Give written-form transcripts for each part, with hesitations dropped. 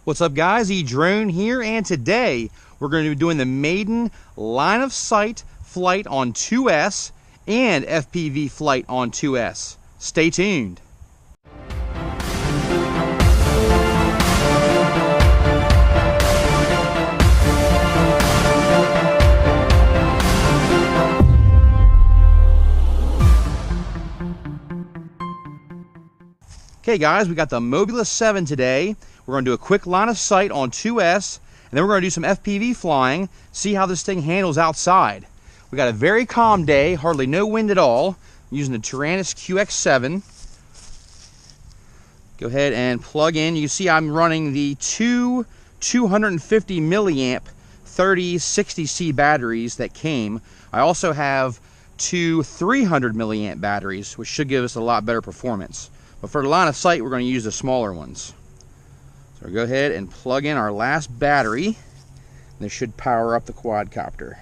What's up guys, edrone here, and today we're going to be doing the maiden line of sight flight on 2S and FPV flight on 2S. Stay tuned. Okay guys, we got the Mobula 7 today. We're going to do a quick line of sight on 2S, and then we're going to do some FPV flying, see how this thing handles outside. We got a very calm day, hardly no wind at all. I'm using the Tyrannus QX7. Go ahead and plug in. You can see I'm running the two 250 milliamp 3060C batteries that came. I also have two 300 milliamp batteries, which should give us a lot better performance. But for the line of sight, we're going to use the smaller ones. So go ahead and plug in our last battery. And this should power up the quadcopter.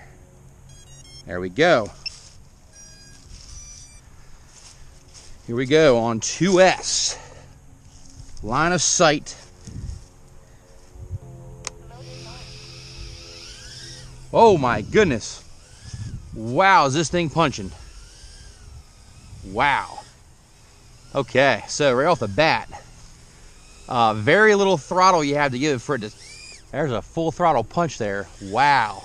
There we go. Here we go on 2S. Line of sight. Oh my goodness. Wow, is this thing punching? Wow. Okay, so right off the bat, very little throttle you have to give for it to, there's a full throttle punch there. Wow.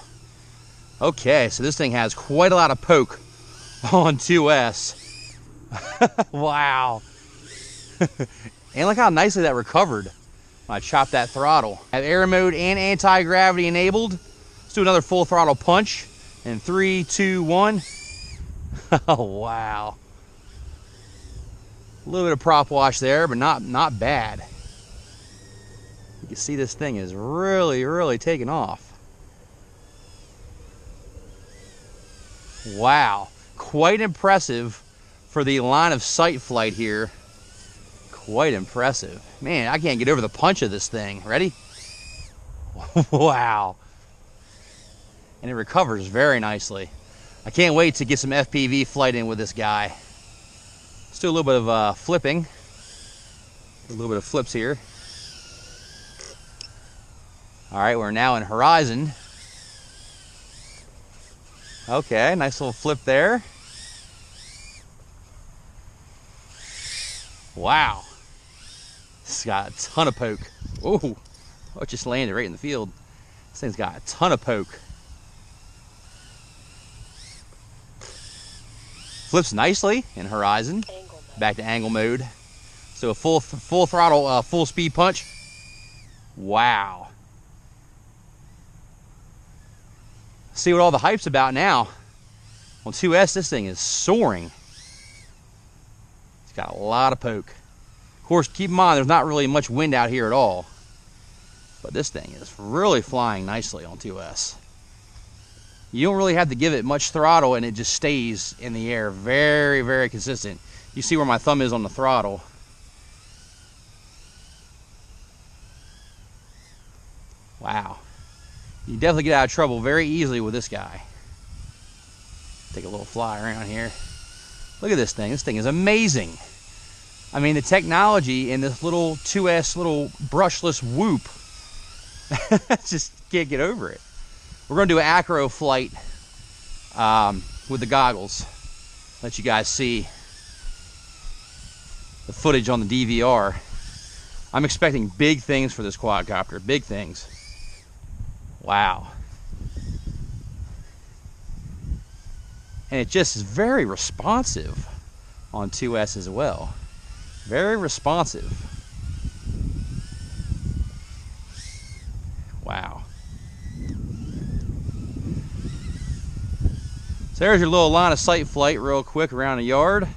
Okay, so this thing has quite a lot of poke on 2S. Wow. And look how nicely that recovered when I chopped that throttle. I have air mode and anti-gravity enabled. Let's do another full throttle punch in 3, 2, 1. Oh, wow. A little bit of prop wash there, but not bad. You can see this thing is really taking off. Wow, quite impressive for the line of sight flight here. Quite impressive. Man, I can't get over the punch of this thing. Ready? Wow. And it recovers very nicely. I can't wait to get some FPV flight in with this guy. Let's do a little bit of flipping. A little bit of flips here. All right, we're now in horizon. Okay, nice little flip there. Wow. This has got a ton of poke. Oh, it just landed right in the field. This thing's got a ton of poke. Flips nicely in horizon. Back to angle mode. So a full throttle, full speed punch. Wow. See what all the hype's about now. On 2S, this thing is soaring. It's got a lot of poke. Of course, keep in mind, there's not really much wind out here at all. But this thing is really flying nicely on 2S. You don't really have to give it much throttle and it just stays in the air. Very consistent. You see where my thumb is on the throttle. Wow. You definitely get out of trouble very easily with this guy. Take a little fly around here. Look at this thing. This thing is amazing. I mean, the technology in this little 2S little brushless whoop. Just can't get over it. We're going to do an acro flight with the goggles. Let you guys see the footage on the DVR. I'm expecting big things for this quadcopter. Big things. Wow. And it just is very responsive on 2S as well. Very responsive. Wow. So there's your little line of sight flight real quick around the yard.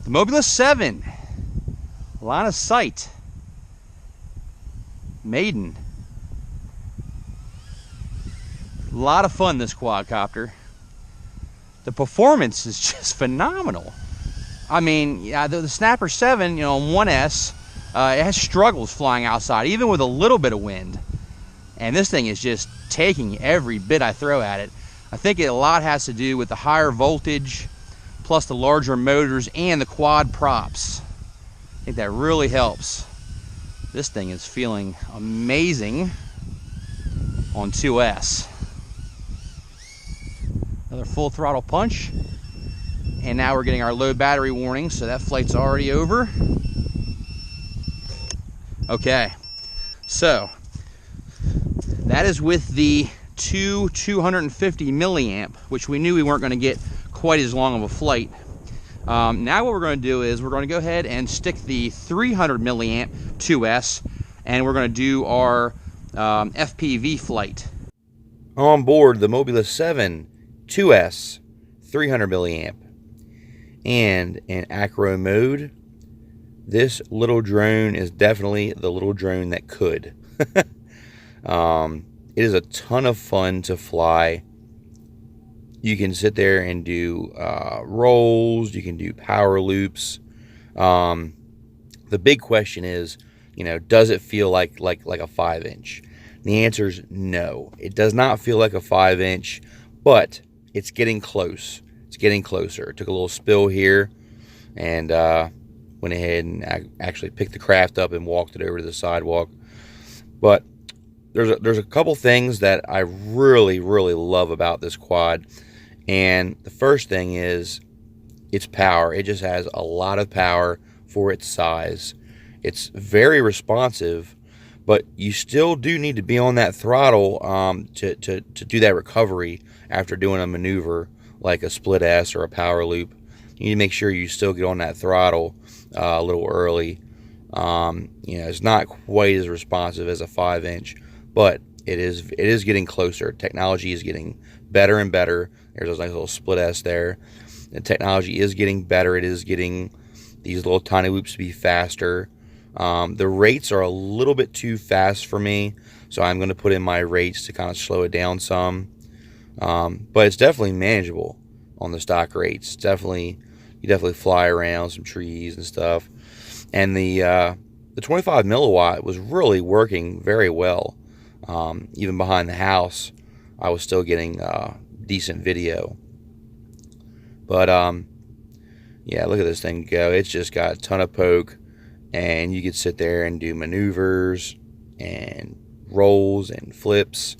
The Mobula 7. Line of sight. Maiden. A lot of fun, this quadcopter. The performance is just phenomenal. I mean, yeah, the Snapper 7, you know, on 1S, it has struggles flying outside, even with a little bit of wind. And this thing is just taking every bit I throw at it. I think a lot has to do with the higher voltage, plus the larger motors and the quad props. I think that really helps. This thing is feeling amazing on 2S. Another full throttle punch. And now we're getting our low battery warning, so that flight's already over. Okay, so that is with the 250 milliamp, which we knew we weren't going to get quite as long of a flight. Now what we're going to do is we're going to go ahead and stick the 300 milliamp 2S, and we're going to do our FPV flight. On board the Mobula 7 2S 300 milliamp. And in acro mode, this little drone is definitely the little drone that could. It is a ton of fun to fly. You can sit there and do rolls. You can do power loops. The big question is, does it feel like a 5-inch? The answer is no. It does not feel like a 5-inch, but it's getting close. It's getting closer. Took a little spill here and went ahead and actually picked the craft up and walked it over to the sidewalk. But there's a couple things that I really love about this quad. And the first thing is its power. It just has a lot of power for its size. It's very responsive, but you still do need to be on that throttle to do that recovery after doing a maneuver like a split S or a power loop. You need to make sure you still get on that throttle a little early. It's not quite as responsive as a 5-inch, but it is getting closer. Technology is getting better and better. There's a nice little split S there. The technology is getting better. It is getting these little tiny loops to be faster. The rates are a little bit too fast for me, so I'm going to put in my rates to kind of slow it down some. But it's definitely manageable on the stock rates. You definitely fly around some trees and stuff. And the 25 milliwatt was really working very well. Even behind the house, I was still getting decent video. But yeah, look at this thing go. It's just got a ton of poke, and you could sit there and do maneuvers and rolls and flips,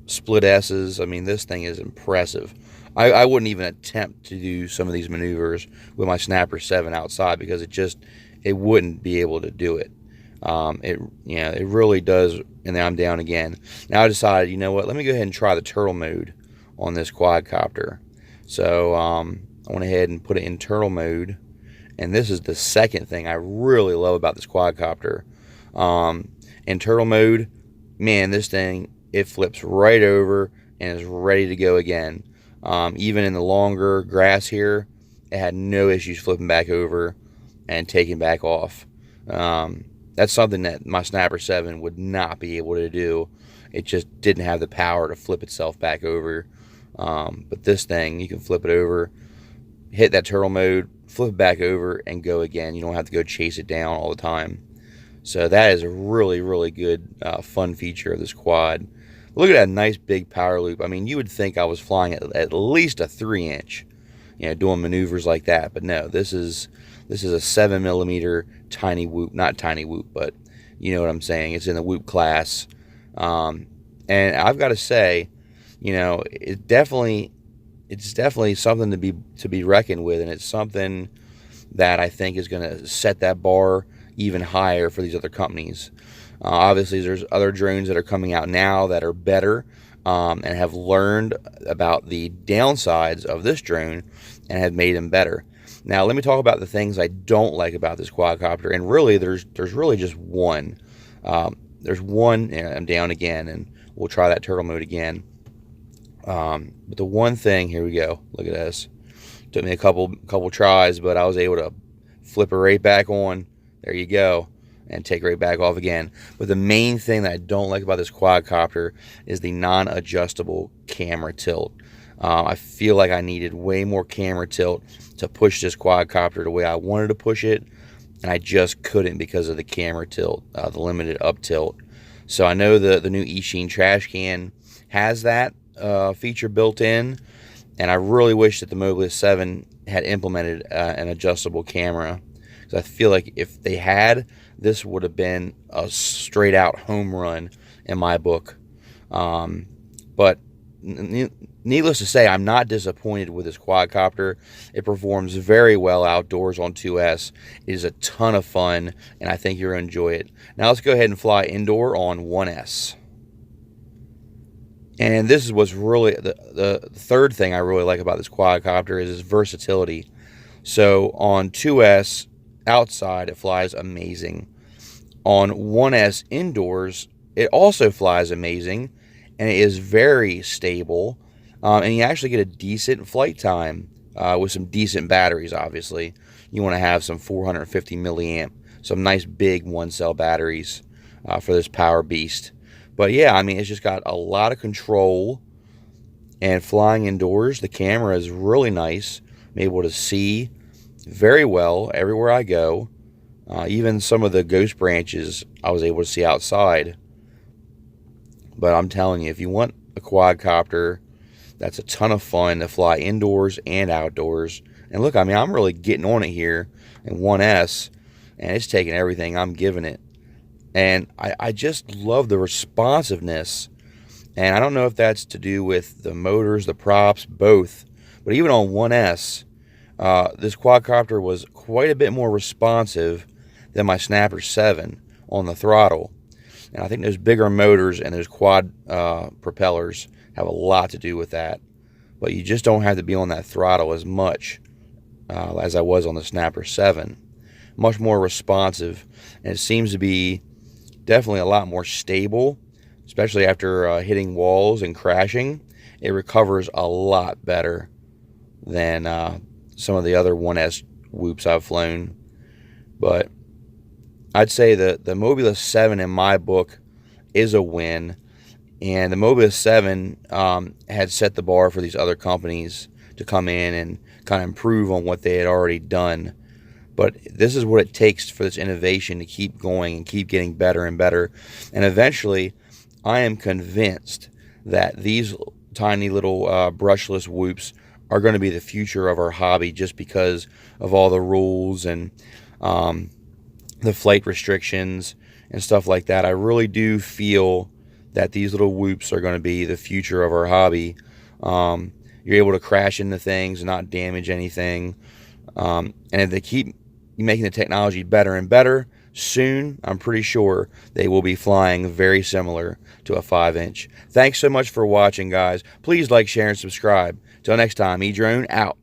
split S's. I mean, this thing is impressive. I wouldn't even attempt to do some of these maneuvers with my Snapper 7 outside because it wouldn't be able to do it. It really does. And then I'm down again. Now I decided, you know what? Let me go ahead and try the turtle mode on this quadcopter. So I went ahead and put it in turtle mode. And this is the second thing I really love about this quadcopter. In turtle mode, man, this thing, it flips right over and is ready to go again. Even in the longer grass here, it had no issues flipping back over and taking back off. That's something that my Snapper 7 would not be able to do. It just didn't have the power to flip itself back over. But this thing, you can flip it over, hit that turtle mode, flip it back over, and go again. You don't have to go chase it down all the time. So that is a really good fun feature of this quad. Look at that nice big power loop. I mean, you would think I was flying at least a 3-inch, doing maneuvers like that. But no, this is a 7mm tiny whoop. Not tiny whoop, but you know what I'm saying. It's in the whoop class. And I've got to say, it's definitely something to be reckoned with, and it's something that I think is going to set that bar even higher for these other companies. Obviously, there's other drones that are coming out now that are better and have learned about the downsides of this drone and have made them better. Now, let me talk about the things I don't like about this quadcopter, and really, there's really just one. There's one, and I'm down again, and we'll try that turtle mode again. But the one thing, here we go. Look at this. Took me a couple tries, but I was able to flip it right back on. There you go. And take right back off again. But the main thing that I don't like about this quadcopter is the non-adjustable camera tilt. I feel like I needed way more camera tilt to push this quadcopter the way I wanted to push it, and I just couldn't because of the camera tilt, the limited up tilt. So I know the new eSheen trash can has that feature built in, and I really wish that the Mobula 7 had implemented an adjustable camera. Because I feel like if they had, this would have been a straight out home run in my book. But needless to say, I'm not disappointed with this quadcopter. It performs very well outdoors on 2S. It is a ton of fun, and I think you're going to enjoy it. Now let's go ahead and fly indoor on 1S. And this is what's really the third thing I really like about this quadcopter is its versatility. So on 2S outside, it flies amazing. On 1S indoors, it also flies amazing, and it is very stable. And you actually get a decent flight time with some decent batteries, obviously. You want to have some 450 milliamp, some nice big one-cell batteries for this power beast. But yeah, I mean, it's just got a lot of control, and flying indoors, the camera is really nice. I'm able to see very well everywhere I go. Even some of the ghost branches I was able to see outside. But I'm telling you, if you want a quadcopter that's a ton of fun to fly indoors and outdoors, and look, I mean, I'm really getting on it here in 1S, and it's taking everything I'm giving it. And I just love the responsiveness. And I don't know if that's to do with the motors, the props, both. But even on 1S, this quadcopter was quite a bit more responsive than my Snapper 7 on the throttle. And I think those bigger motors and those quad propellers have a lot to do with that. But you just don't have to be on that throttle as much as I was on the Snapper 7. Much more responsive. And it seems to be definitely a lot more stable, especially after hitting walls and crashing. It recovers a lot better than some of the other 1S whoops I've flown. But I'd say the Mobula 7 in my book is a win. And the Mobula 7 had set the bar for these other companies to come in and kind of improve on what they had already done. But this is what it takes for this innovation to keep going and keep getting better and better. And eventually, I am convinced that these tiny little brushless whoops are going to be the future of our hobby, just because of all the rules and the flight restrictions and stuff like that. I really do feel that these little whoops are going to be the future of our hobby. You're able to crash into things and not damage anything. And if they keep making the technology better and better, soon, I'm pretty sure they will be flying very similar to a 5-inch. Thanks so much for watching, guys. Please like, share, and subscribe. Till next time, edrone out.